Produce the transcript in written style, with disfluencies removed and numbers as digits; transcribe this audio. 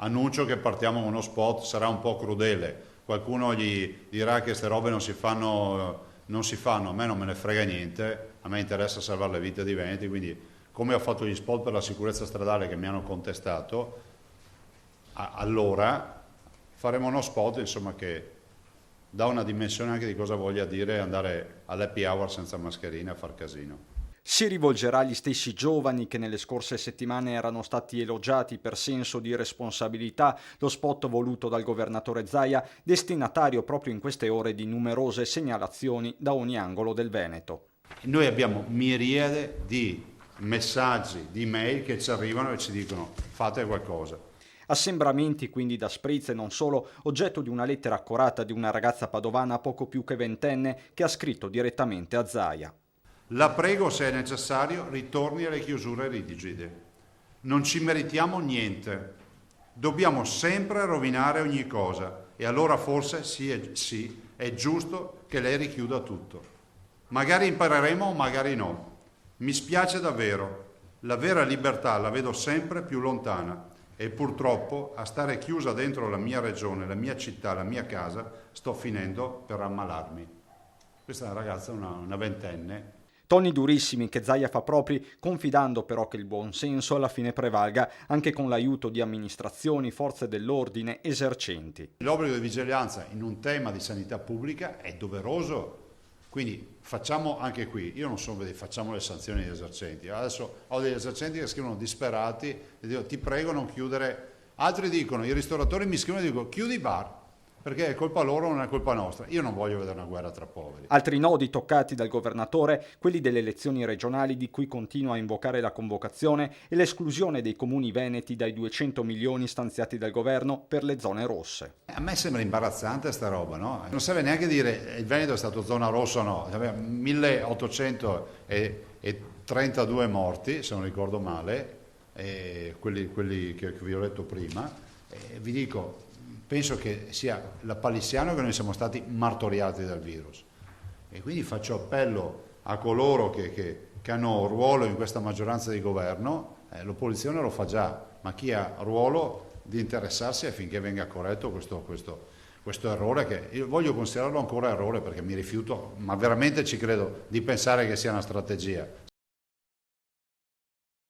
annuncio che partiamo con uno spot, sarà un po' crudele, qualcuno gli dirà che queste robe non si fanno, a me non me ne frega niente, a me interessa salvare le vite di Veneti, quindi come ho fatto gli spot per la sicurezza stradale che mi hanno contestato, allora faremo uno spot insomma che dà una dimensione anche di cosa voglia dire andare all'happy hour senza mascherina a far casino. Si rivolgerà agli stessi giovani che nelle scorse settimane erano stati elogiati per senso di responsabilità, lo spot voluto dal governatore Zaia, destinatario proprio in queste ore di numerose segnalazioni da ogni angolo del Veneto. Noi abbiamo miriade di messaggi, di mail che ci arrivano e ci dicono fate qualcosa. Assembramenti quindi da spritz e non solo, oggetto di una lettera accorata di una ragazza padovana poco più che ventenne che ha scritto direttamente a Zaia. La prego, se è necessario, ritorni alle chiusure rigide. Non ci meritiamo niente. Dobbiamo sempre rovinare ogni cosa e allora forse sì, è giusto che lei richiuda tutto. Magari impareremo, magari no. Mi spiace davvero. La vera libertà la vedo sempre più lontana e purtroppo a stare chiusa dentro la mia regione, la mia città, la mia casa, sto finendo per ammalarmi. Questa è una ragazza, una ventenne. Toni durissimi che Zaia fa propri, confidando però che il buon senso alla fine prevalga anche con l'aiuto di amministrazioni, forze dell'ordine, esercenti. L'obbligo di vigilanza in un tema di sanità pubblica è doveroso, quindi facciamo anche qui, io non so, facciamo le sanzioni agli esercenti. Adesso ho degli esercenti che scrivono disperati e dicono ti prego non chiudere, altri dicono, i ristoratori mi scrivono e dicono chiudi i bar. Perché è colpa loro, non è colpa nostra. Io non voglio vedere una guerra tra poveri. Altri nodi toccati dal governatore, quelli delle elezioni regionali di cui continua a invocare la convocazione e l'esclusione dei comuni veneti dai 200 milioni stanziati dal governo per le zone rosse. A me sembra imbarazzante sta roba, no? Non serve neanche dire il Veneto è stato zona rossa o no. Aveva 1832 morti, se non ricordo male, quelli che vi ho letto prima. Vi dico, penso che sia lapalissiano che noi siamo stati martoriati dal virus e quindi faccio appello a coloro che hanno ruolo in questa maggioranza di governo, l'opposizione lo fa già, ma chi ha ruolo di interessarsi affinché venga corretto questo errore che io voglio considerarlo ancora errore perché mi rifiuto, ma veramente ci credo, di pensare che sia una strategia.